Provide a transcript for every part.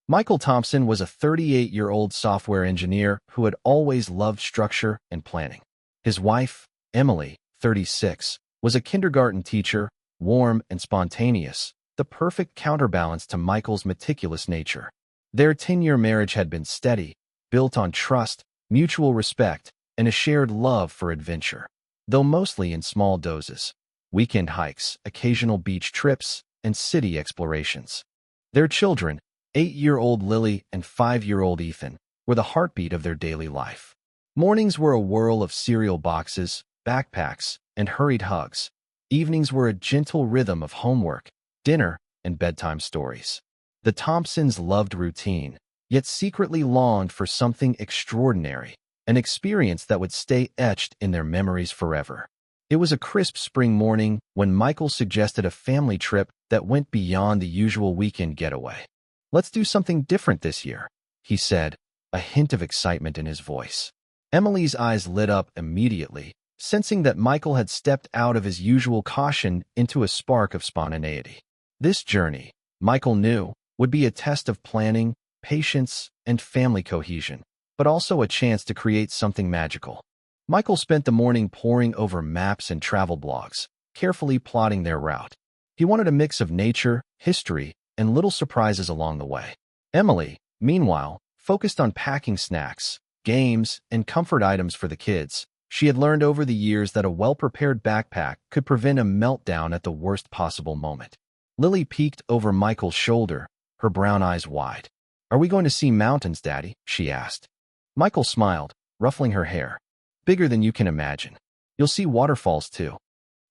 Michael Thompson was a 38-year-old software engineer who had always loved structure and planning. His wife, Emily, 36, was a kindergarten teacher, warm and spontaneous, the perfect counterbalance to Michael's meticulous nature. Their 10-year marriage had been steady, built on trust, mutual respect, and a shared love for adventure, though mostly in small doses. Weekend hikes, occasional beach trips, and city explorations. Their children, 8-year-old Lily and 5-year-old Ethan, were the heartbeat of their daily life. Mornings were a whirl of cereal boxes, backpacks, and hurried hugs. Evenings were a gentle rhythm of homework, dinner, and bedtime stories. The Thompsons loved routine, yet secretly longed for something extraordinary, an experience that would stay etched in their memories forever. It was a crisp spring morning when Michael suggested a family trip that went beyond the usual weekend getaway. "Let's do something different this year," he said, a hint of excitement in his voice. Emily's eyes lit up immediately, sensing that Michael had stepped out of his usual caution into a spark of spontaneity. This journey, Michael knew, would be a test of planning, patience, and family cohesion, but also a chance to create something magical. Michael spent the morning poring over maps and travel blogs, carefully plotting their route. He wanted a mix of nature, history, and little surprises along the way. Emily, meanwhile, focused on packing snacks, games, and comfort items for the kids. She had learned over the years that a well-prepared backpack could prevent a meltdown at the worst possible moment. Lily peeked over Michael's shoulder, her brown eyes wide. "Are we going to see mountains, Daddy?" she asked. Michael smiled, ruffling her hair. "Bigger than you can imagine. You'll see waterfalls, too."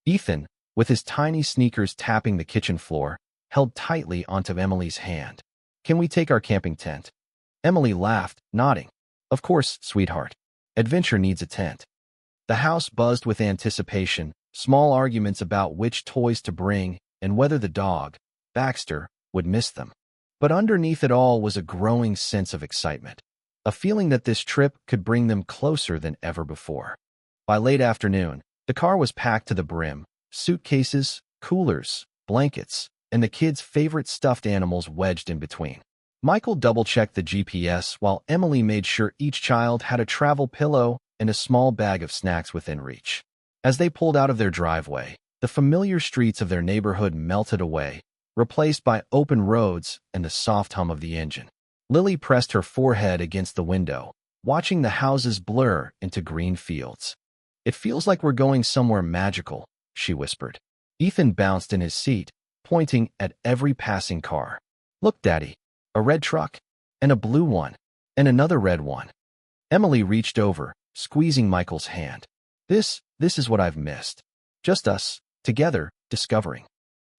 Ethan, with his tiny sneakers tapping the kitchen floor, held tightly onto Emily's hand. "Can we take our camping tent?" Emily laughed, nodding. "Of course, sweetheart. Adventure needs a tent." The house buzzed with anticipation, small arguments about which toys to bring and whether the dog, Baxter, would miss them. But underneath it all was a growing sense of excitement, a feeling that this trip could bring them closer than ever before. By late afternoon, the car was packed to the brim, suitcases, coolers, blankets, and the kids' favorite stuffed animals wedged in between. Michael double-checked the GPS while Emily made sure each child had a travel pillow and a small bag of snacks within reach. As they pulled out of their driveway, the familiar streets of their neighborhood melted away, replaced by open roads and the soft hum of the engine. Lily pressed her forehead against the window, watching the houses blur into green fields. "It feels like we're going somewhere magical," she whispered. Ethan bounced in his seat, pointing at every passing car. "Look, Daddy, a red truck, and a blue one, and another red one." Emily reached over, squeezing Michael's hand. This is what I've missed. Just us, together, discovering."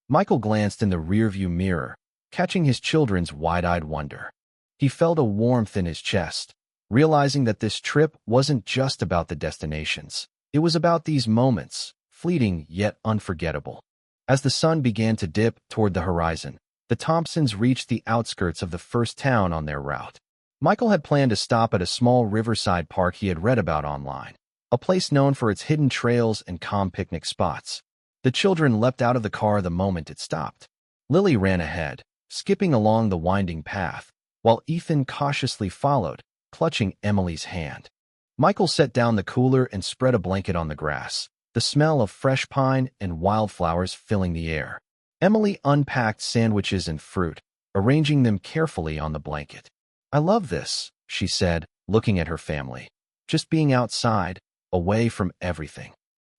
Michael glanced in the rearview mirror, catching his children's wide-eyed wonder. He felt a warmth in his chest, realizing that this trip wasn't just about the destinations. It was about these moments, fleeting yet unforgettable. As the sun began to dip toward the horizon, the Thompsons reached the outskirts of the first town on their route. Michael had planned to stop at a small riverside park he had read about online, a place known for its hidden trails and calm picnic spots. The children leapt out of the car the moment it stopped. Lily ran ahead, skipping along the winding path, while Ethan cautiously followed, clutching Emily's hand. Michael set down the cooler and spread a blanket on the grass, the smell of fresh pine and wildflowers filling the air. Emily unpacked sandwiches and fruit, arranging them carefully on the blanket. "I love this," she said, looking at her family. "Just being outside, away from everything."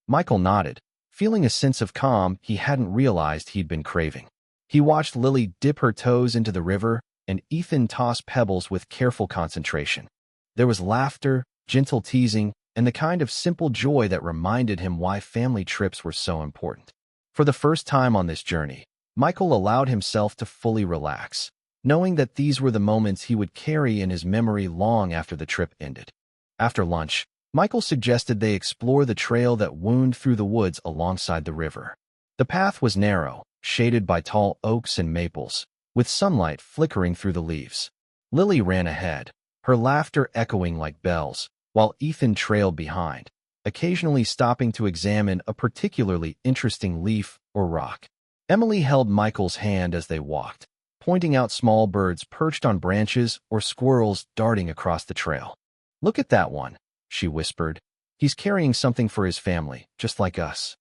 Michael nodded, feeling a sense of calm he hadn't realized he'd been craving. He watched Lily dip her toes into the river and Ethan toss pebbles with careful concentration. There was laughter, gentle teasing, and the kind of simple joy that reminded him why family trips were so important. For the first time on this journey, Michael allowed himself to fully relax, knowing that these were the moments he would carry in his memory long after the trip ended. After lunch, Michael suggested they explore the trail that wound through the woods alongside the river. The path was narrow, shaded by tall oaks and maples, with sunlight flickering through the leaves. Lily ran ahead, her laughter echoing like bells, while Ethan trailed behind, occasionally stopping to examine a particularly interesting leaf or rock. Emily held Michael's hand as they walked, pointing out small birds perched on branches or squirrels darting across the trail. "Look at that one," she whispered. "He's carrying something for his family, just like us."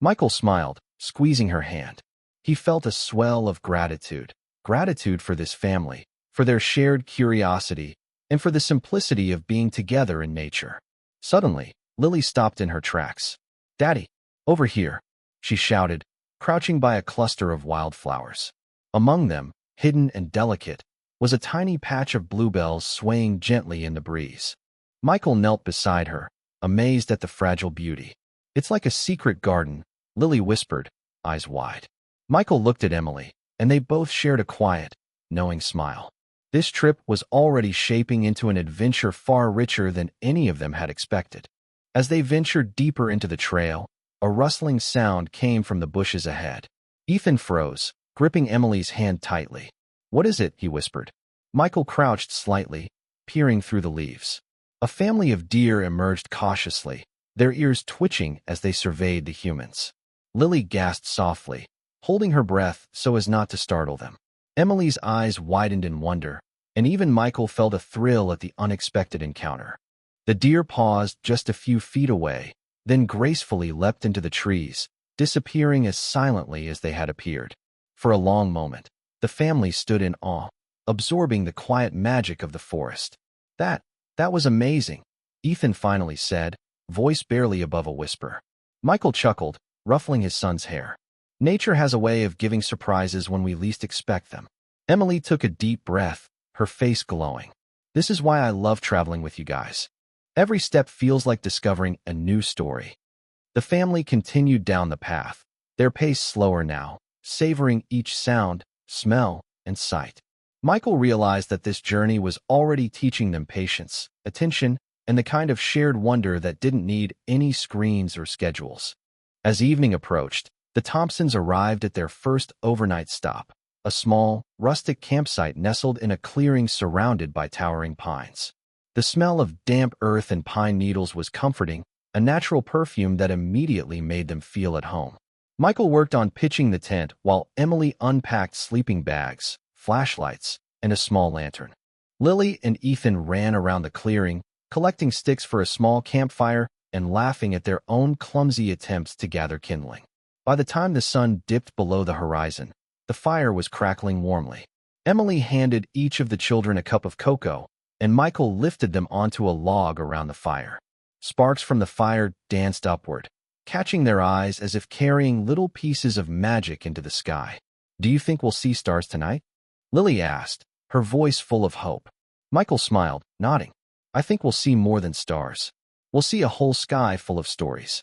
Michael smiled, squeezing her hand. He felt a swell of gratitude. Gratitude for this family, for their shared curiosity, and for the simplicity of being together in nature. Suddenly, Lily stopped in her tracks. "Daddy, over here," she shouted, crouching by a cluster of wildflowers. Among them, hidden and delicate, was a tiny patch of bluebells swaying gently in the breeze. Michael knelt beside her, amazed at the fragile beauty. "It's like a secret garden," Lily whispered, eyes wide. Michael looked at Emily, and they both shared a quiet, knowing smile. This trip was already shaping into an adventure far richer than any of them had expected. As they ventured deeper into the trail, a rustling sound came from the bushes ahead. Ethan froze, gripping Emily's hand tightly. "What is it?" he whispered. Michael crouched slightly, peering through the leaves. A family of deer emerged cautiously, their ears twitching as they surveyed the humans. Lily gasped softly, holding her breath so as not to startle them. Emily's eyes widened in wonder, and even Michael felt a thrill at the unexpected encounter. The deer paused just a few feet away, then gracefully leapt into the trees, disappearing as silently as they had appeared. For a long moment, the family stood in awe, absorbing the quiet magic of the forest. That was amazing," Ethan finally said, voice barely above a whisper. Michael chuckled, ruffling his son's hair. "Nature has a way of giving surprises when we least expect them." Emily took a deep breath, her face glowing. "This is why I love traveling with you guys. Every step feels like discovering a new story." The family continued down the path, their pace slower now, savoring each sound, smell, and sight. Michael realized that this journey was already teaching them patience, attention, and the kind of shared wonder that didn't need any screens or schedules. As evening approached, the Thompsons arrived at their first overnight stop, a small, rustic campsite nestled in a clearing surrounded by towering pines. The smell of damp earth and pine needles was comforting, a natural perfume that immediately made them feel at home. Michael worked on pitching the tent while Emily unpacked sleeping bags, flashlights, and a small lantern. Lily and Ethan ran around the clearing, collecting sticks for a small campfire and laughing at their own clumsy attempts to gather kindling. By the time the sun dipped below the horizon, the fire was crackling warmly. Emily handed each of the children a cup of cocoa, and Michael lifted them onto a log around the fire. Sparks from the fire danced upward, catching their eyes as if carrying little pieces of magic into the sky. "Do you think we'll see stars tonight?" Lily asked, her voice full of hope. Michael smiled, nodding. "I think we'll see more than stars. We'll see a whole sky full of stories."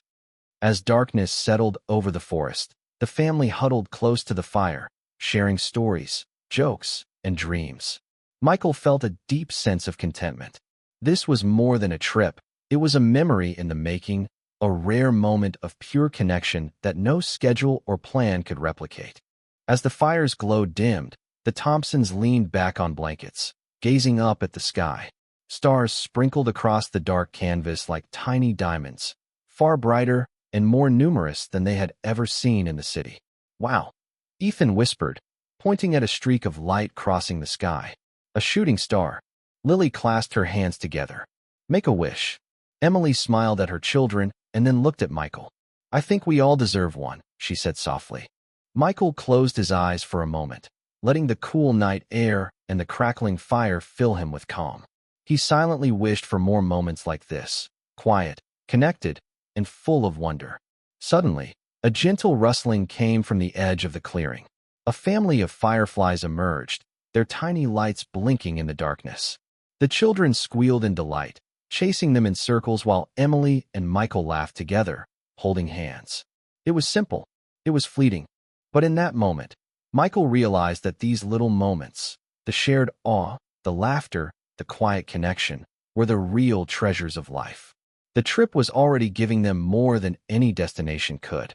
As darkness settled over the forest, the family huddled close to the fire, sharing stories, jokes, and dreams. Michael felt a deep sense of contentment. This was more than a trip. It was a memory in the making, a rare moment of pure connection that no schedule or plan could replicate. As the fire's glow dimmed, the Thompsons leaned back on blankets, gazing up at the sky. Stars sprinkled across the dark canvas like tiny diamonds, far brighter and more numerous than they had ever seen in the city. "Wow," Ethan whispered, pointing at a streak of light crossing the sky. "A shooting star." Lily clasped her hands together. "Make a wish." Emily smiled at her children and then looked at Michael. "I think we all deserve one," she said softly. Michael closed his eyes for a moment, letting the cool night air and the crackling fire fill him with calm. He silently wished for more moments like this, quiet, connected, and full of wonder. Suddenly, a gentle rustling came from the edge of the clearing. A family of fireflies emerged, their tiny lights blinking in the darkness. The children squealed in delight, chasing them in circles while Emily and Michael laughed together, holding hands. It was simple, it was fleeting, but in that moment, Michael realized that these little moments, the shared awe, the laughter, the quiet connection, were the real treasures of life. The trip was already giving them more than any destination could.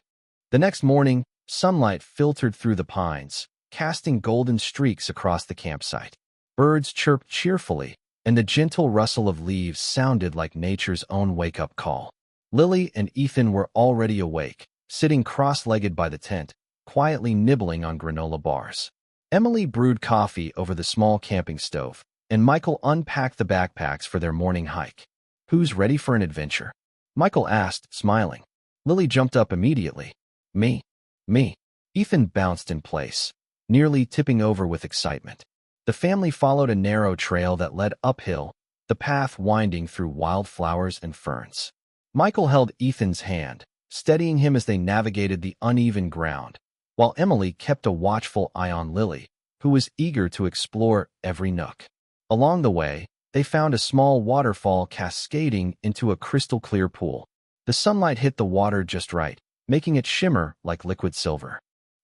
The next morning, sunlight filtered through the pines, casting golden streaks across the campsite. Birds chirped cheerfully, and the gentle rustle of leaves sounded like nature's own wake-up call. Lily and Ethan were already awake, sitting cross-legged by the tent, quietly nibbling on granola bars. Emily brewed coffee over the small camping stove, and Michael unpacked the backpacks for their morning hike. "Who's ready for an adventure?" Michael asked, smiling. Lily jumped up immediately. "Me. Me." Ethan bounced in place, nearly tipping over with excitement. The family followed a narrow trail that led uphill, the path winding through wildflowers and ferns. Michael held Ethan's hand, steadying him as they navigated the uneven ground, while Emily kept a watchful eye on Lily, who was eager to explore every nook. Along the way, they found a small waterfall cascading into a crystal-clear pool. The sunlight hit the water just right, making it shimmer like liquid silver.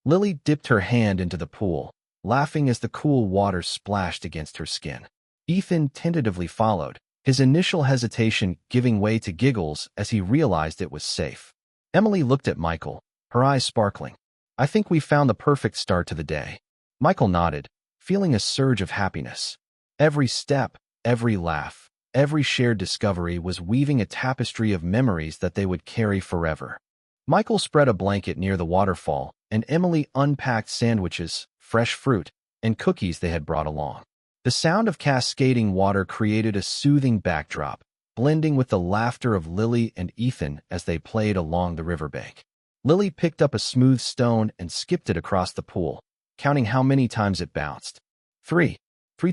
Lily dipped her hand into the pool, laughing as the cool water splashed against her skin. Ethan tentatively followed, his initial hesitation giving way to giggles as he realized it was safe. Emily looked at Michael, her eyes sparkling. "I think we found the perfect start to the day." Michael nodded, feeling a surge of happiness. Every step, every laugh, every shared discovery was weaving a tapestry of memories that they would carry forever. Michael spread a blanket near the waterfall, and Emily unpacked sandwiches, fresh fruit, and cookies they had brought along. The sound of cascading water created a soothing backdrop, blending with the laughter of Lily and Ethan as they played along the riverbank. Lily picked up a smooth stone and skipped it across the pool, counting how many times it bounced. Three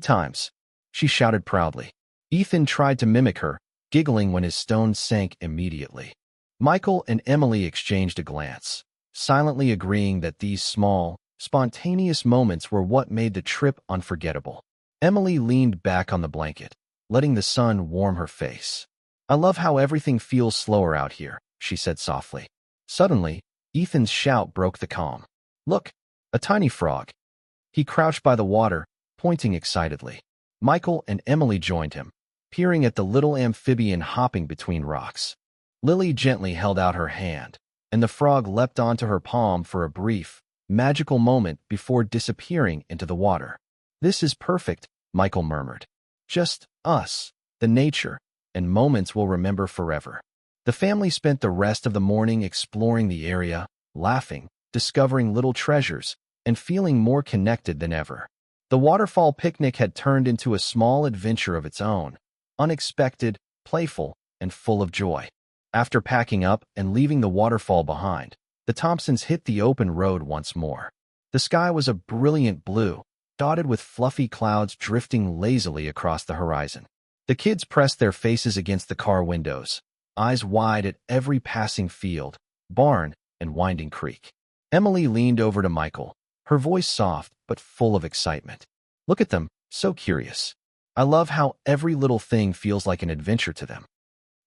times, she shouted proudly. Ethan tried to mimic her, giggling when his stone sank immediately. Michael and Emily exchanged a glance, silently agreeing that these small, spontaneous moments were what made the trip unforgettable. Emily leaned back on the blanket, letting the sun warm her face. "I love how everything feels slower out here," she said softly. Suddenly, Ethan's shout broke the calm. "Look, a tiny frog." He crouched by the water, pointing excitedly. Michael and Emily joined him, peering at the little amphibian hopping between rocks. Lily gently held out her hand, and the frog leapt onto her palm for a brief, magical moment before disappearing into the water. "This is perfect," Michael murmured. "Just us, the nature, and moments we'll remember forever." The family spent the rest of the morning exploring the area, laughing, discovering little treasures, and feeling more connected than ever. The waterfall picnic had turned into a small adventure of its own, unexpected, playful, and full of joy. After packing up and leaving the waterfall behind, the Thompsons hit the open road once more. The sky was a brilliant blue, dotted with fluffy clouds drifting lazily across the horizon. The kids pressed their faces against the car windows, eyes wide at every passing field, barn, and winding creek. Emily leaned over to Michael, her voice soft but full of excitement. "Look at them, so curious. I love how every little thing feels like an adventure to them."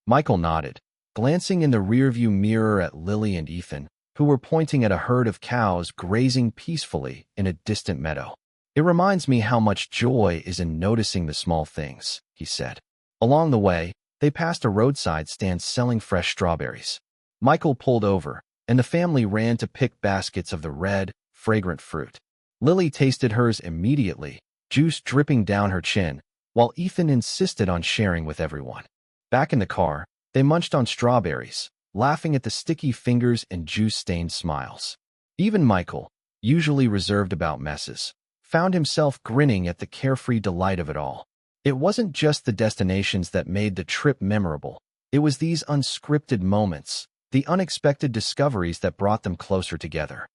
Michael nodded, glancing in the rearview mirror at Lily and Ethan, who were pointing at a herd of cows grazing peacefully in a distant meadow. "It reminds me how much joy is in noticing the small things," he said. Along the way, they passed a roadside stand selling fresh strawberries. Michael pulled over, and the family ran to pick baskets of the red, fragrant fruit. Lily tasted hers immediately, juice dripping down her chin, while Ethan insisted on sharing with everyone. Back in the car, they munched on strawberries, laughing at the sticky fingers and juice-stained smiles. Even Michael, usually reserved about messes, found himself grinning at the carefree delight of it all. It wasn't just the destinations that made the trip memorable. It was these unscripted moments, the unexpected discoveries that brought them closer together.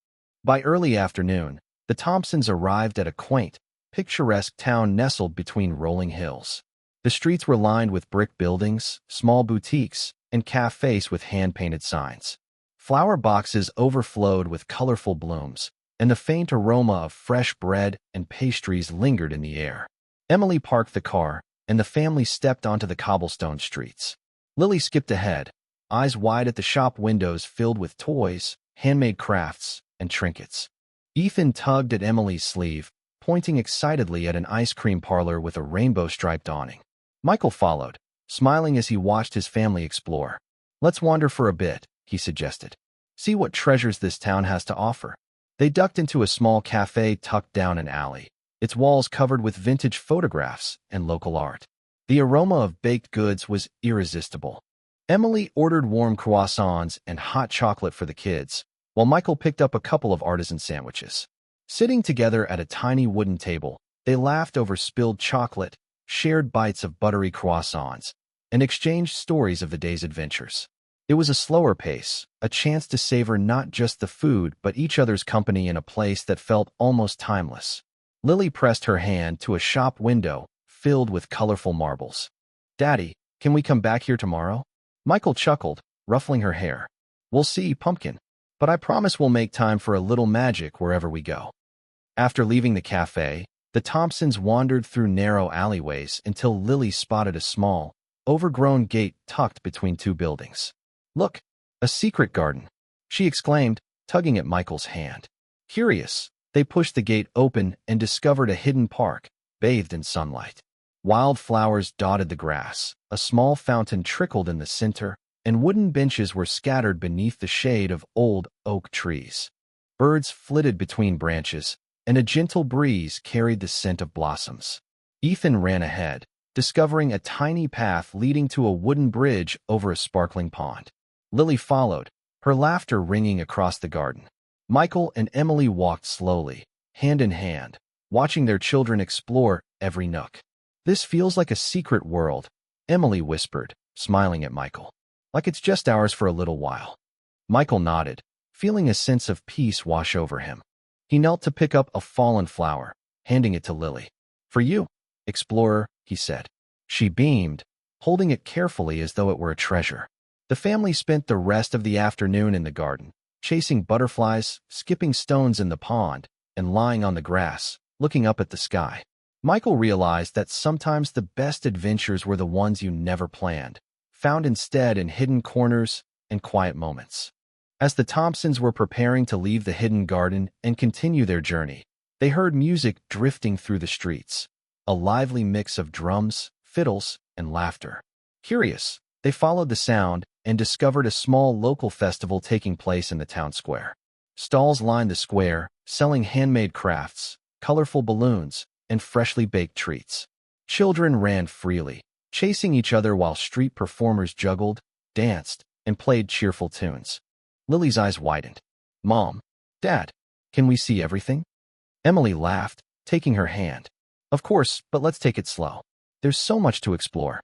By early afternoon, the Thompsons arrived at a quaint, picturesque town nestled between rolling hills. The streets were lined with brick buildings, small boutiques, and cafes with hand-painted signs. Flower boxes overflowed with colorful blooms, and the faint aroma of fresh bread and pastries lingered in the air. Emily parked the car, and the family stepped onto the cobblestone streets. Lily skipped ahead, eyes wide at the shop windows filled with toys, handmade crafts, and trinkets. Ethan tugged at Emily's sleeve, pointing excitedly at an ice cream parlor with a rainbow-striped awning. Michael followed, smiling as he watched his family explore. "Let's wander for a bit," he suggested. "See what treasures this town has to offer." They ducked into a small cafe tucked down an alley, its walls covered with vintage photographs and local art. The aroma of baked goods was irresistible. Emily ordered warm croissants and hot chocolate for the kids, while Michael picked up a couple of artisan sandwiches. Sitting together at a tiny wooden table, they laughed over spilled chocolate, shared bites of buttery croissants, and exchanged stories of the day's adventures. It was a slower pace, a chance to savor not just the food but each other's company in a place that felt almost timeless. Lily pressed her hand to a shop window filled with colorful marbles. "Daddy, can we come back here tomorrow?" Michael chuckled, ruffling her hair. "We'll see, Pumpkin. But I promise we'll make time for a little magic wherever we go." After leaving the cafe, the Thompsons wandered through narrow alleyways until Lily spotted a small, overgrown gate tucked between two buildings. "Look, a secret garden," she exclaimed, tugging at Michael's hand. Curious, they pushed the gate open and discovered a hidden park, bathed in sunlight. Wild flowers dotted the grass, a small fountain trickled in the center, and wooden benches were scattered beneath the shade of old oak trees. Birds flitted between branches, and a gentle breeze carried the scent of blossoms. Ethan ran ahead, discovering a tiny path leading to a wooden bridge over a sparkling pond. Lily followed, her laughter ringing across the garden. Michael and Emily walked slowly, hand in hand, watching their children explore every nook. "This feels like a secret world," Emily whispered, smiling at Michael. "Like it's just ours for a little while." Michael nodded, feeling a sense of peace wash over him. He knelt to pick up a fallen flower, handing it to Lily. "For you, explorer," he said. She beamed, holding it carefully as though it were a treasure. The family spent the rest of the afternoon in the garden, chasing butterflies, skipping stones in the pond, and lying on the grass, looking up at the sky. Michael realized that sometimes the best adventures were the ones you never planned, found instead in hidden corners and quiet moments. As the Thompsons were preparing to leave the hidden garden and continue their journey, they heard music drifting through the streets, a lively mix of drums, fiddles, and laughter. Curious, they followed the sound and discovered a small local festival taking place in the town square. Stalls lined the square, selling handmade crafts, colorful balloons, and freshly baked treats. Children ran freely, chasing each other while street performers juggled, danced, and played cheerful tunes. Lily's eyes widened. "Mom, Dad, can we see everything?" Emily laughed, taking her hand. "Of course, but let's take it slow. There's so much to explore."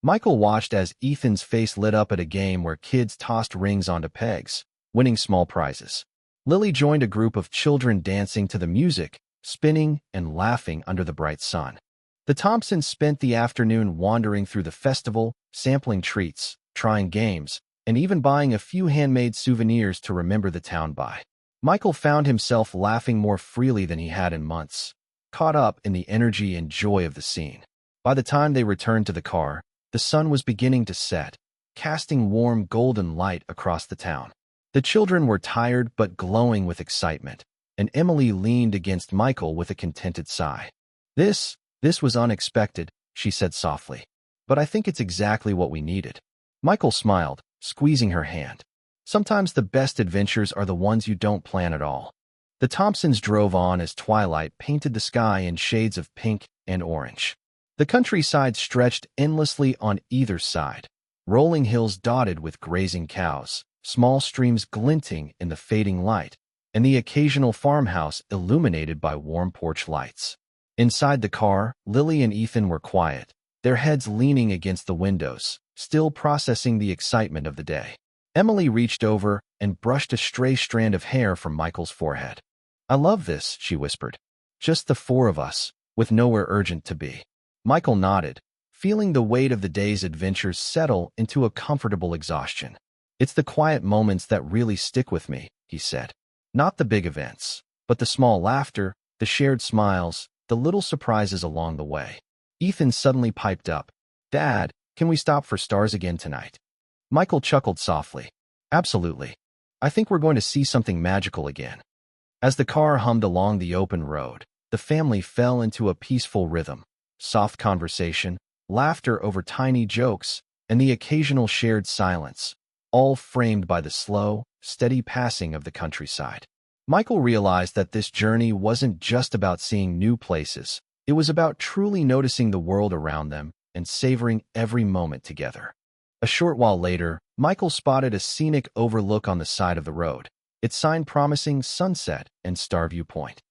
Michael watched as Ethan's face lit up at a game where kids tossed rings onto pegs, winning small prizes. Lily joined a group of children dancing to the music, spinning and laughing under the bright sun. The Thompsons spent the afternoon wandering through the festival, sampling treats, trying games, and even buying a few handmade souvenirs to remember the town by. Michael found himself laughing more freely than he had in months, caught up in the energy and joy of the scene. By the time they returned to the car, the sun was beginning to set, casting warm golden light across the town. The children were tired but glowing with excitement, and Emily leaned against Michael with a contented sigh. This was unexpected," she said softly. "But I think it's exactly what we needed." Michael smiled, squeezing her hand. Sometimes the best adventures are the ones you don't plan at all. The Thompsons drove on as twilight painted the sky in shades of pink and orange. The countryside stretched endlessly on either side, rolling hills dotted with grazing cows, small streams glinting in the fading light, and the occasional farmhouse illuminated by warm porch lights. Inside the car, Lily and Ethan were quiet, their heads leaning against the windows, still processing the excitement of the day. Emily reached over and brushed a stray strand of hair from Michael's forehead. "I love this," she whispered. "Just the four of us, with nowhere urgent to be." Michael nodded, feeling the weight of the day's adventures settle into a comfortable exhaustion. "It's the quiet moments that really stick with me," he said. "Not the big events, but the small laughter, the shared smiles, the little surprises along the way." Ethan suddenly piped up, "Dad, can we stop for stars again tonight?" Michael chuckled softly. "Absolutely. I think we're going to see something magical again." As the car hummed along the open road, the family fell into a peaceful rhythm, soft conversation, laughter over tiny jokes, and the occasional shared silence, all framed by the slow, steady passing of the countryside. Michael realized that this journey wasn't just about seeing new places. It was about truly noticing the world around them and savoring every moment together. A short while later, Michael spotted a scenic overlook on the side of the road. It signed promising sunset and star view point.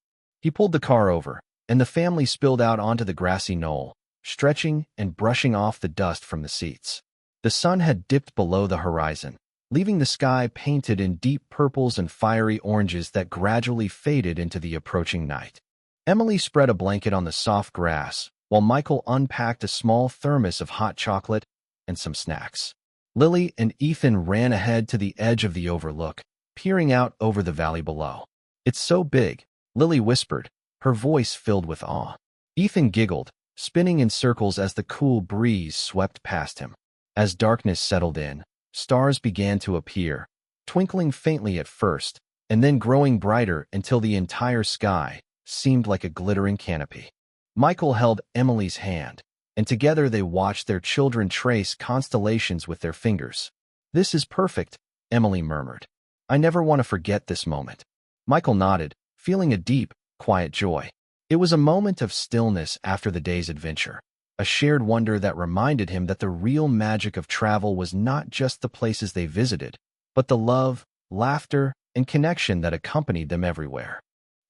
He pulled the car over, and the family spilled out onto the grassy knoll, stretching and brushing off the dust from the seats. The sun had dipped below the horizon, leaving the sky painted in deep purples and fiery oranges that gradually faded into the approaching night. Emily spread a blanket on the soft grass, while Michael unpacked a small thermos of hot chocolate and some snacks. Lily and Ethan ran ahead to the edge of the overlook, peering out over the valley below. "It's so big," Lily whispered, her voice filled with awe. Ethan giggled, spinning in circles as the cool breeze swept past him. As darkness settled in, stars began to appear, twinkling faintly at first, and then growing brighter until the entire sky seemed like a glittering canopy. Michael held Emily's hand, and together they watched their children trace constellations with their fingers. "This is perfect," Emily murmured. "I never want to forget this moment." Michael nodded, feeling a deep, quiet joy. It was a moment of stillness after the day's adventure, a shared wonder that reminded him that the real magic of travel was not just the places they visited, but the love, laughter, and connection that accompanied them everywhere.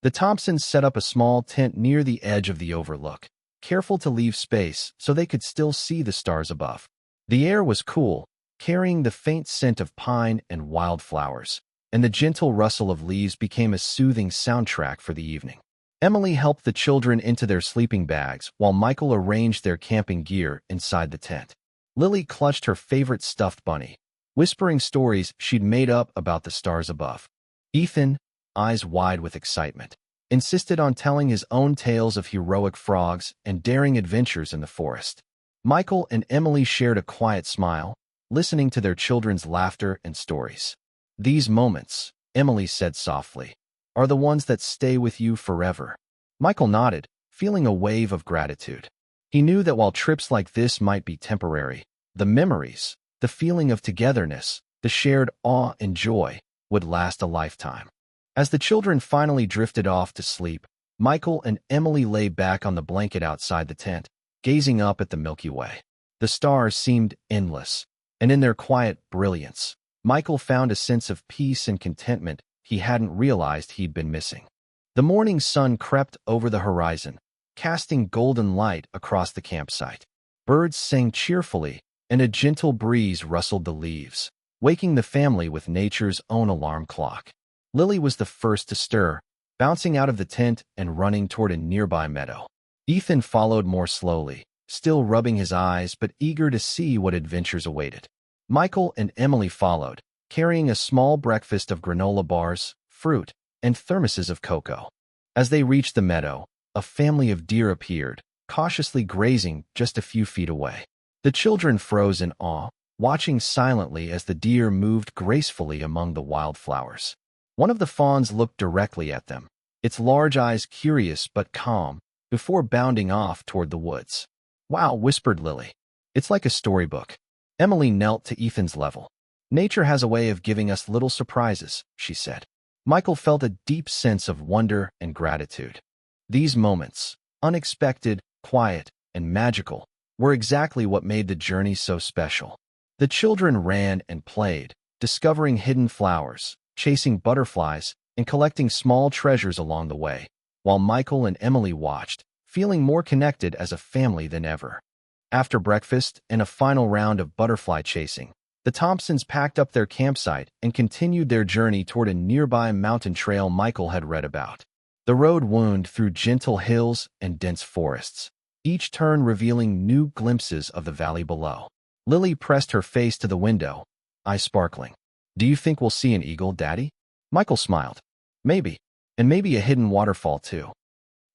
The Thompsons set up a small tent near the edge of the overlook, careful to leave space so they could still see the stars above. The air was cool, carrying the faint scent of pine and wildflowers, and the gentle rustle of leaves became a soothing soundtrack for the evening. Emily helped the children into their sleeping bags while Michael arranged their camping gear inside the tent. Lily clutched her favorite stuffed bunny, whispering stories she'd made up about the stars above. Ethan, eyes wide with excitement, insisted on telling his own tales of heroic frogs and daring adventures in the forest. Michael and Emily shared a quiet smile, listening to their children's laughter and stories. "These moments," Emily said softly, "are the ones that stay with you forever." Michael nodded, feeling a wave of gratitude. He knew that while trips like this might be temporary, the memories, the feeling of togetherness, the shared awe and joy would last a lifetime. As the children finally drifted off to sleep, Michael and Emily lay back on the blanket outside the tent, gazing up at the Milky Way. The stars seemed endless, and in their quiet brilliance, Michael found a sense of peace and contentment he hadn't realized he'd been missing. The morning sun crept over the horizon, casting golden light across the campsite. Birds sang cheerfully, and a gentle breeze rustled the leaves, waking the family with nature's own alarm clock. Lily was the first to stir, bouncing out of the tent and running toward a nearby meadow. Ethan followed more slowly, still rubbing his eyes but eager to see what adventures awaited. Michael and Emily followed, carrying a small breakfast of granola bars, fruit, and thermoses of cocoa. As they reached the meadow, a family of deer appeared, cautiously grazing just a few feet away. The children froze in awe, watching silently as the deer moved gracefully among the wildflowers. One of the fawns looked directly at them, its large eyes curious but calm, before bounding off toward the woods. "Wow," whispered Lily. "It's like a storybook." Emily knelt to Ethan's level. "Nature has a way of giving us little surprises," she said. Michael felt a deep sense of wonder and gratitude. These moments, unexpected, quiet, and magical, were exactly what made the journey so special. The children ran and played, discovering hidden flowers, chasing butterflies, and collecting small treasures along the way, while Michael and Emily watched, feeling more connected as a family than ever. After breakfast and a final round of butterfly chasing, the Thompsons packed up their campsite and continued their journey toward a nearby mountain trail Michael had read about. The road wound through gentle hills and dense forests, each turn revealing new glimpses of the valley below. Lily pressed her face to the window, eyes sparkling. "Do you think we'll see an eagle, Daddy?" Michael smiled. "Maybe. And maybe a hidden waterfall, too."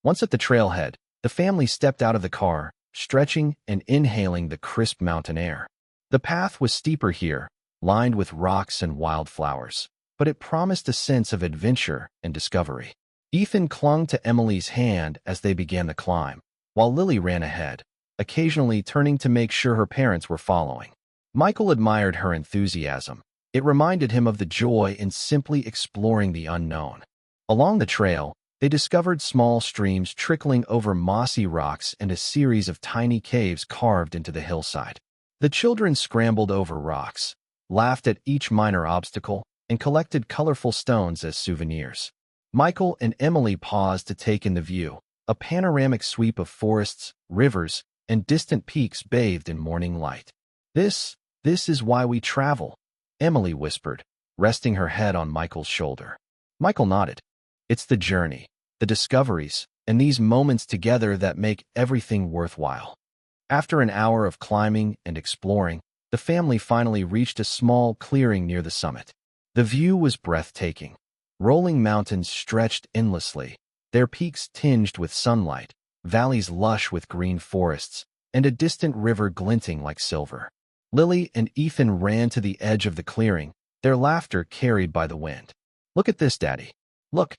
Once at the trailhead, the family stepped out of the car, stretching and inhaling the crisp mountain air. The path was steeper here, lined with rocks and wildflowers, but it promised a sense of adventure and discovery. Ethan clung to Emily's hand as they began the climb, while Lily ran ahead, occasionally turning to make sure her parents were following. Michael admired her enthusiasm. It reminded him of the joy in simply exploring the unknown. Along the trail, they discovered small streams trickling over mossy rocks and a series of tiny caves carved into the hillside. The children scrambled over rocks, laughed at each minor obstacle, and collected colorful stones as souvenirs. Michael and Emily paused to take in the view, a panoramic sweep of forests, rivers, and distant peaks bathed in morning light. This is why we travel, Emily whispered, resting her head on Michael's shoulder. Michael nodded. It's the journey, the discoveries, and these moments together that make everything worthwhile. After an hour of climbing and exploring, the family finally reached a small clearing near the summit. The view was breathtaking. Rolling mountains stretched endlessly, their peaks tinged with sunlight, valleys lush with green forests, and a distant river glinting like silver. Lily and Ethan ran to the edge of the clearing, their laughter carried by the wind. "Look at this, Daddy. Look!"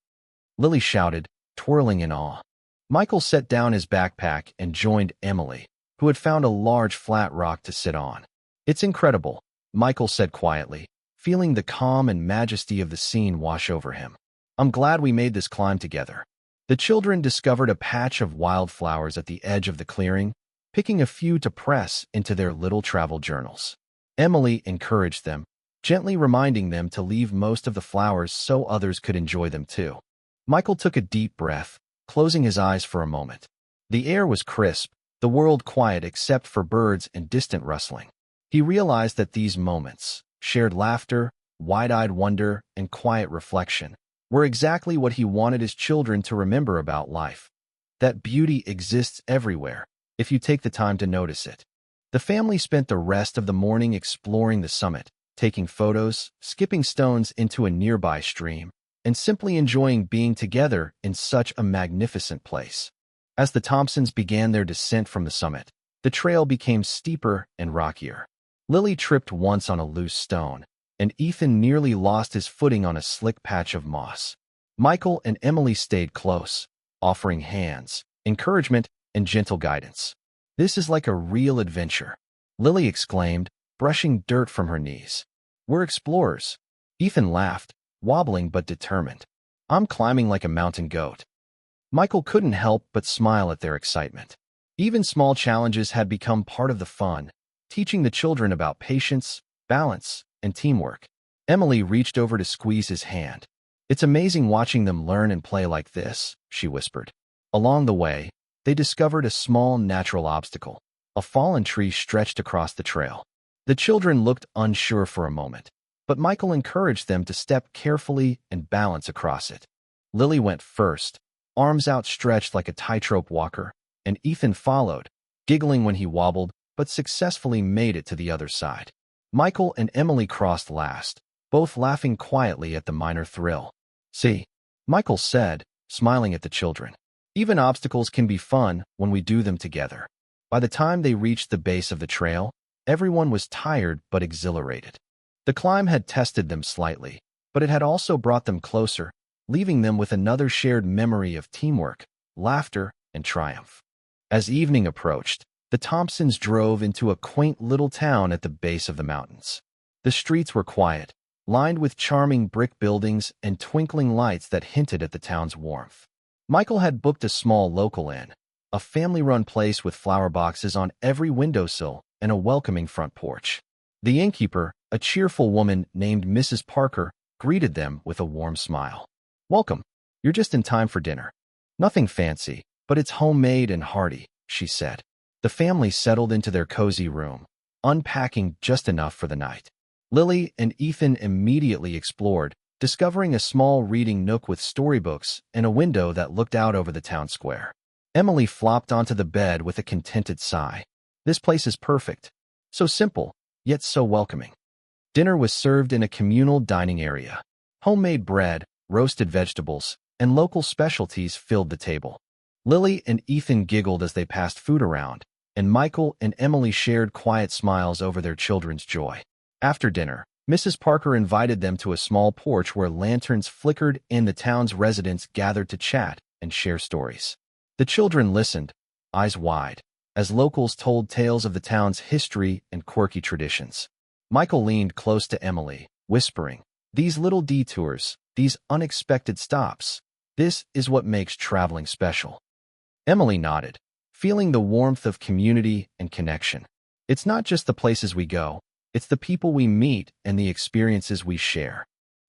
Lily shouted, twirling in awe. Michael set down his backpack and joined Emily, who had found a large flat rock to sit on. "It's incredible," Michael said quietly, feeling the calm and majesty of the scene wash over him. "I'm glad we made this climb together." The children discovered a patch of wildflowers at the edge of the clearing, picking a few to press into their little travel journals. Emily encouraged them, gently reminding them to leave most of the flowers so others could enjoy them too. Michael took a deep breath, closing his eyes for a moment. The air was crisp, the world quiet except for birds and distant rustling. He realized that these moments, shared laughter, wide-eyed wonder, and quiet reflection, were exactly what he wanted his children to remember about life. That beauty exists everywhere, if you take the time to notice it. The family spent the rest of the morning exploring the summit, taking photos, skipping stones into a nearby stream, and simply enjoying being together in such a magnificent place. As the Thompsons began their descent from the summit, the trail became steeper and rockier. Lily tripped once on a loose stone, and Ethan nearly lost his footing on a slick patch of moss. Michael and Emily stayed close, offering hands, encouragement, and gentle guidance. "This is like a real adventure," Lily exclaimed, brushing dirt from her knees. "We're explorers." Ethan laughed, wobbling but determined. "I'm climbing like a mountain goat." Michael couldn't help but smile at their excitement. Even small challenges had become part of the fun, teaching the children about patience, balance, and teamwork. Emily reached over to squeeze his hand. "It's amazing watching them learn and play like this," she whispered. Along the way, they discovered a small natural obstacle. A fallen tree stretched across the trail. The children looked unsure for a moment, but Michael encouraged them to step carefully and balance across it. Lily went first, arms outstretched like a tightrope walker, and Ethan followed, giggling when he wobbled, but successfully made it to the other side. Michael and Emily crossed last, both laughing quietly at the minor thrill. "See," Michael said, smiling at the children. "Even obstacles can be fun when we do them together." By the time they reached the base of the trail, everyone was tired but exhilarated. The climb had tested them slightly, but it had also brought them closer, leaving them with another shared memory of teamwork, laughter, and triumph. As evening approached, the Thompsons drove into a quaint little town at the base of the mountains. The streets were quiet, lined with charming brick buildings and twinkling lights that hinted at the town's warmth. Michael had booked a small local inn, a family-run place with flower boxes on every windowsill and a welcoming front porch. The innkeeper, a cheerful woman named Mrs. Parker, greeted them with a warm smile. "Welcome. You're just in time for dinner. Nothing fancy, but it's homemade and hearty," she said. The family settled into their cozy room, unpacking just enough for the night. Lily and Ethan immediately explored, discovering a small reading nook with storybooks and a window that looked out over the town square. Emily flopped onto the bed with a contented sigh. "This place is perfect. So simple, yet so welcoming." Dinner was served in a communal dining area. Homemade bread, roasted vegetables, and local specialties filled the table. Lily and Ethan giggled as they passed food around, and Michael and Emily shared quiet smiles over their children's joy. After dinner, Mrs. Parker invited them to a small porch where lanterns flickered and the town's residents gathered to chat and share stories. The children listened, eyes wide, as locals told tales of the town's history and quirky traditions. Michael leaned close to Emily, whispering, "These little detours, these unexpected stops, this is what makes traveling special." Emily nodded, feeling the warmth of community and connection. "It's not just the places we go, it's the people we meet and the experiences we share."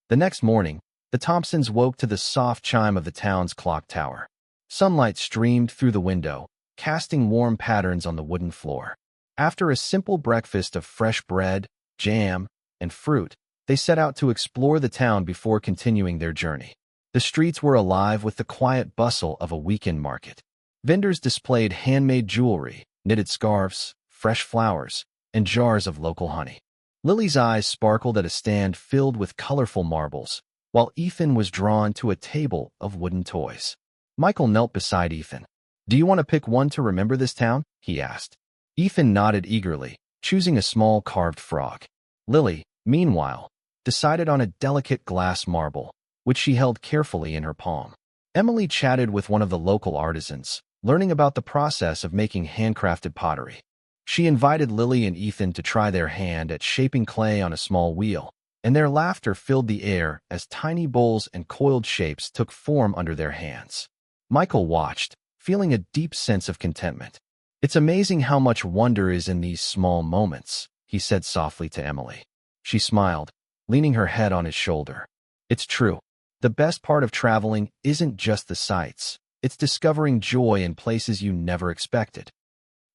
The next morning, The Thompsons woke to the soft chime of the town's clock tower. Sunlight streamed through the window, casting warm patterns on the wooden floor. After a simple breakfast of fresh bread, jam, and fruit, they set out to explore the town before continuing their journey. The streets were alive with the quiet bustle of a weekend market. Vendors displayed handmade jewelry, knitted scarves, fresh flowers, and jars of local honey. Lily's eyes sparkled at a stand filled with colorful marbles, while Ethan was drawn to a table of wooden toys. Michael knelt beside Ethan. "Do you want to pick one to remember this town?" he asked. Ethan nodded eagerly, choosing a small carved frog. Lily, meanwhile, decided on a delicate glass marble, which she held carefully in her palm. Emily chatted with one of the local artisans, learning about the process of making handcrafted pottery. She invited Lily and Ethan to try their hand at shaping clay on a small wheel, and their laughter filled the air as tiny bowls and coiled shapes took form under their hands. Michael watched, feeling a deep sense of contentment. "It's amazing how much wonder is in these small moments," he said softly to Emily. She smiled, leaning her head on his shoulder. "It's true. The best part of traveling isn't just the sights. It's discovering joy in places you never expected."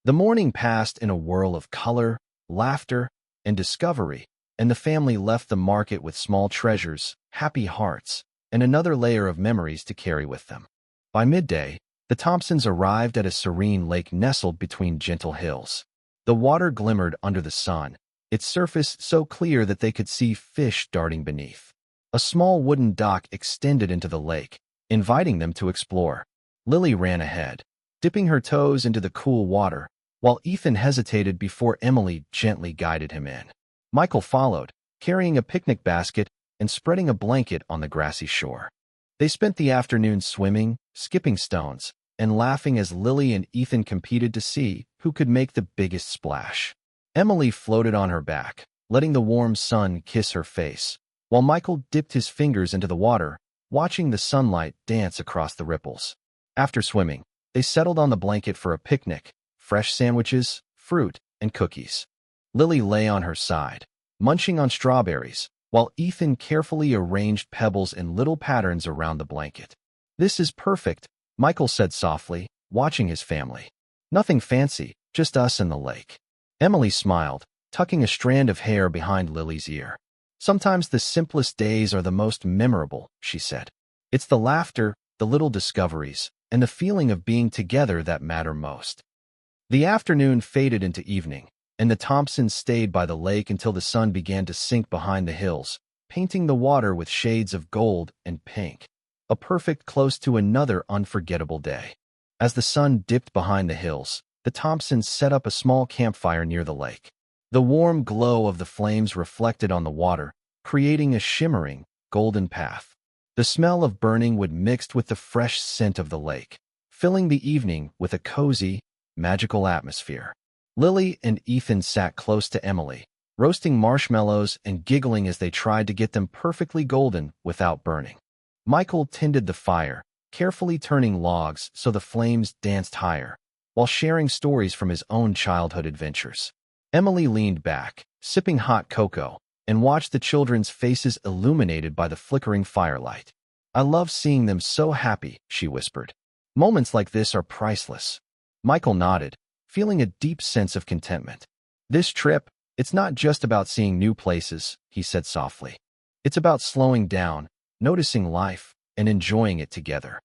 The morning passed in a whirl of color, laughter, and discovery, and the family left the market with small treasures, happy hearts, and another layer of memories to carry with them. By midday, the Thompsons arrived at a serene lake nestled between gentle hills. The water glimmered under the sun, its surface so clear that they could see fish darting beneath. A small wooden dock extended into the lake, inviting them to explore. Lily ran ahead, dipping her toes into the cool water, while Ethan hesitated before Emily gently guided him in. Michael followed, carrying a picnic basket and spreading a blanket on the grassy shore. They spent the afternoon swimming, skipping stones, and laughing as Lily and Ethan competed to see who could make the biggest splash. Emily floated on her back, letting the warm sun kiss her face, while Michael dipped his fingers into the water, watching the sunlight dance across the ripples. After swimming, they settled on the blanket for a picnic, fresh sandwiches, fruit, and cookies. Lily lay on her side, munching on strawberries, while Ethan carefully arranged pebbles in little patterns around the blanket. "This is perfect," Michael said softly, watching his family. "Nothing fancy, just us and the lake." Emily smiled, tucking a strand of hair behind Lily's ear. "Sometimes the simplest days are the most memorable," she said. "It's the laughter, the little discoveries, and the feeling of being together that matter most." The afternoon faded into evening, and the Thompsons stayed by the lake until the sun began to sink behind the hills, painting the water with shades of gold and pink. A perfect close to another unforgettable day. As the sun dipped behind the hills, the Thompsons set up a small campfire near the lake. The warm glow of the flames reflected on the water, creating a shimmering, golden path. The smell of burning wood mixed with the fresh scent of the lake, filling the evening with a cozy, magical atmosphere. Lily and Ethan sat close to Emily, roasting marshmallows and giggling as they tried to get them perfectly golden without burning. Michael tended the fire, carefully turning logs so the flames danced higher, while sharing stories from his own childhood adventures. Emily leaned back, sipping hot cocoa, and watched the children's faces illuminated by the flickering firelight. "I love seeing them so happy," she whispered. "Moments like this are priceless." Michael nodded, feeling a deep sense of contentment. "This trip, it's not just about seeing new places," he said softly. "It's about slowing down, noticing life, and enjoying it together."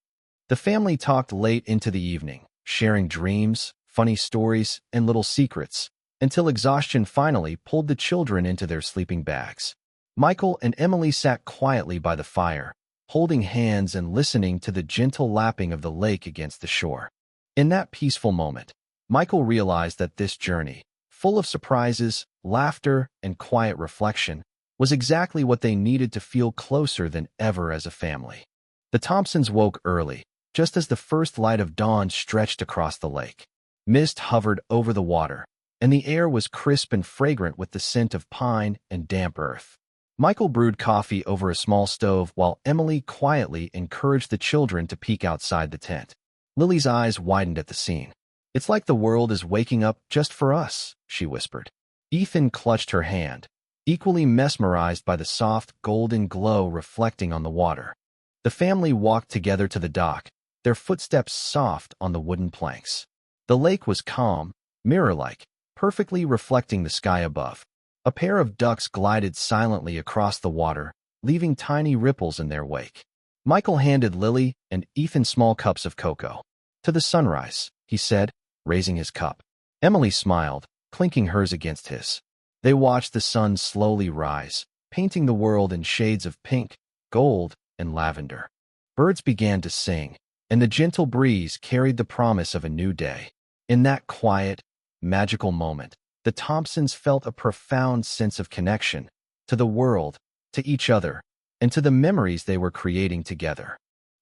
The family talked late into the evening, sharing dreams, funny stories, and little secrets, until exhaustion finally pulled the children into their sleeping bags. Michael and Emily sat quietly by the fire, holding hands and listening to the gentle lapping of the lake against the shore. In that peaceful moment, Michael realized that this journey, full of surprises, laughter, and quiet reflection, was exactly what they needed to feel closer than ever as a family. The Thompsons woke early, just as the first light of dawn stretched across the lake. Mist hovered over the water, and the air was crisp and fragrant with the scent of pine and damp earth. Michael brewed coffee over a small stove while Emily quietly encouraged the children to peek outside the tent. Lily's eyes widened at the scene. "It's like the world is waking up just for us," she whispered. Ethan clutched her hand, equally mesmerized by the soft, golden glow reflecting on the water. The family walked together to the dock, their footsteps soft on the wooden planks. The lake was calm, mirror-like, perfectly reflecting the sky above. A pair of ducks glided silently across the water, leaving tiny ripples in their wake. Michael handed Lily and Ethan small cups of cocoa. "To the sunrise," he said, raising his cup. Emily smiled, clinking hers against his. They watched the sun slowly rise, painting the world in shades of pink, gold, and lavender. Birds began to sing, and the gentle breeze carried the promise of a new day. In that quiet, magical moment, the Thompsons felt a profound sense of connection to the world, to each other, and to the memories they were creating together.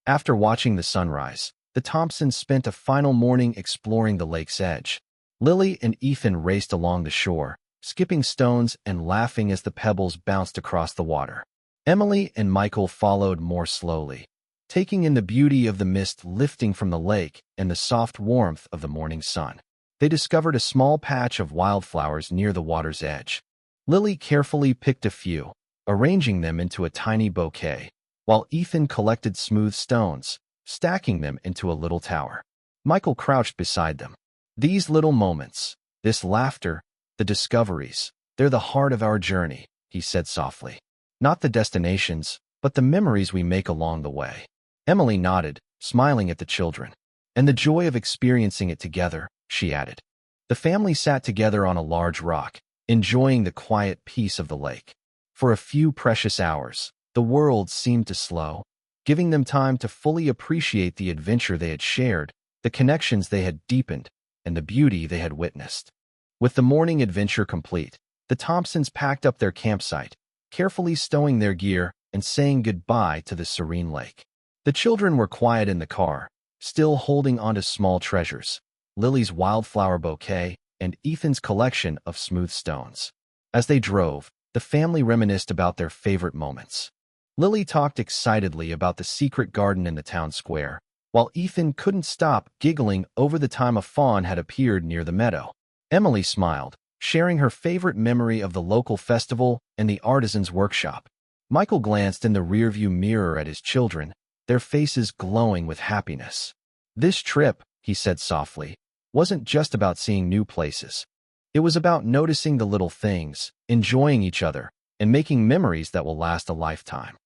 After watching the sunrise, the Thompsons spent a final morning exploring the lake's edge. Lily and Ethan raced along the shore, skipping stones and laughing as the pebbles bounced across the water. Emily and Michael followed more slowly, taking in the beauty of the mist lifting from the lake and the soft warmth of the morning sun. They discovered a small patch of wildflowers near the water's edge. Lily carefully picked a few, arranging them into a tiny bouquet, while Ethan collected smooth stones, stacking them into a little tower. Michael crouched beside them. "These little moments, this laughter, the discoveries, they're the heart of our journey," he said softly. "Not the destinations, but the memories we make along the way." Emily nodded, smiling at the children. "And the joy of experiencing it together," she added. The family sat together on a large rock, enjoying the quiet peace of the lake. For a few precious hours, the world seemed to slow, giving them time to fully appreciate the adventure they had shared, the connections they had deepened, and the beauty they had witnessed. With the morning adventure complete, the Thompsons packed up their campsite, carefully stowing their gear and saying goodbye to the serene lake. The children were quiet in the car, still holding onto small treasures, Lily's wildflower bouquet and Ethan's collection of smooth stones. As they drove, the family reminisced about their favorite moments. Lily talked excitedly about the secret garden in the town square, while Ethan couldn't stop giggling over the time a fawn had appeared near the meadow. Emily smiled, sharing her favorite memory of the local festival and the artisan's workshop. Michael glanced in the rearview mirror at his children, their faces glowing with happiness. "This trip," he said softly, "wasn't just about seeing new places. It was about noticing the little things, enjoying each other, and making memories that will last a lifetime."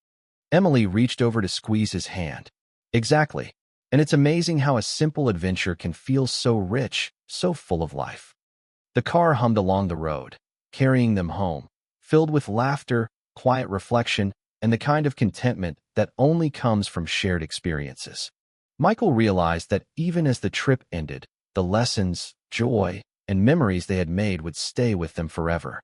Emily reached over to squeeze his hand. "Exactly. And it's amazing how a simple adventure can feel so rich, so full of life." The car hummed along the road, carrying them home, filled with laughter, quiet reflection, and the kind of contentment that only comes from shared experiences. Michael realized that even as the trip ended, the lessons, joy, and memories they had made would stay with them forever.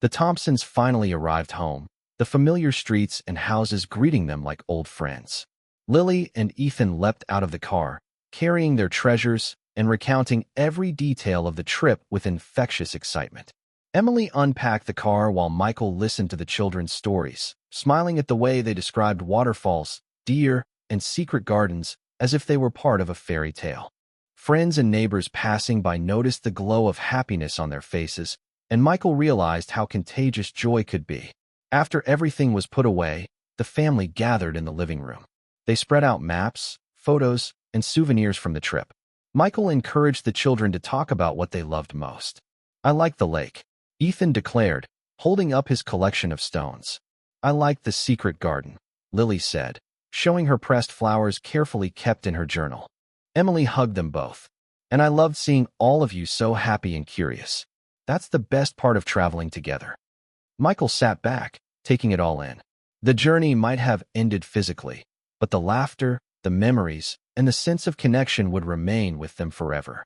The Thompsons finally arrived home, the familiar streets and houses greeting them like old friends. Lily and Ethan leapt out of the car, carrying their treasures and recounting every detail of the trip with infectious excitement. Emily unpacked the car while Michael listened to the children's stories, smiling at the way they described waterfalls, deer, and secret gardens as if they were part of a fairy tale. Friends and neighbors passing by noticed the glow of happiness on their faces, and Michael realized how contagious joy could be. After everything was put away, the family gathered in the living room. They spread out maps, photos, and souvenirs from the trip. Michael encouraged the children to talk about what they loved most. "I like the lake," Ethan declared, holding up his collection of stones. "I like the secret garden," Lily said, showing her pressed flowers carefully kept in her journal. Emily hugged them both. "And I loved seeing all of you so happy and curious. That's the best part of traveling together." Michael sat back, taking it all in. The journey might have ended physically, but the laughter, the memories, and the sense of connection would remain with them forever.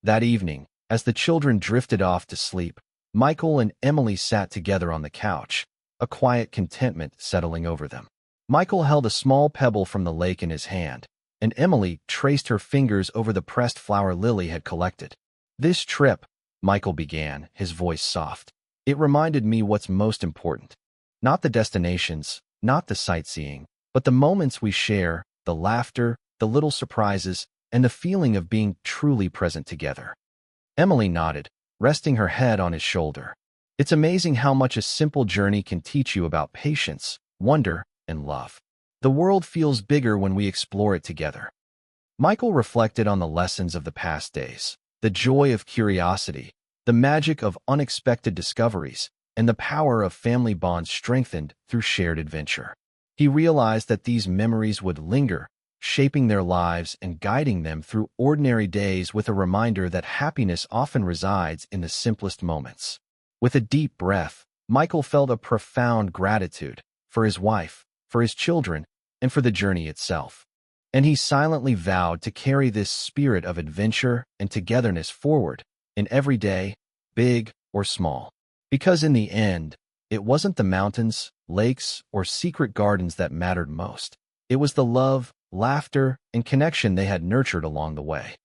That evening, as the children drifted off to sleep, Michael and Emily sat together on the couch, a quiet contentment settling over them. Michael held a small pebble from the lake in his hand, and Emily traced her fingers over the pressed flower Lily had collected. "This trip," Michael began, his voice soft, "it reminded me what's most important. Not the destinations, not the sightseeing, but the moments we share, the laughter, the little surprises, and the feeling of being truly present together." Emily nodded, resting her head on his shoulder. It's amazing how much a simple journey can teach you about patience, wonder, and love. The world feels bigger when we explore it together. Michael reflected on the lessons of the past days, the joy of curiosity, the magic of unexpected discoveries, and the power of family bonds strengthened through shared adventure. He realized that these memories would linger, shaping their lives and guiding them through ordinary days with a reminder that happiness often resides in the simplest moments. With a deep breath, Michael felt a profound gratitude for his wife, for his children, and for the journey itself. And he silently vowed to carry this spirit of adventure and togetherness forward in every day, big or small. Because in the end, it wasn't the mountains, lakes, or secret gardens that mattered most. It was the love, laughter, and connection they had nurtured along the way.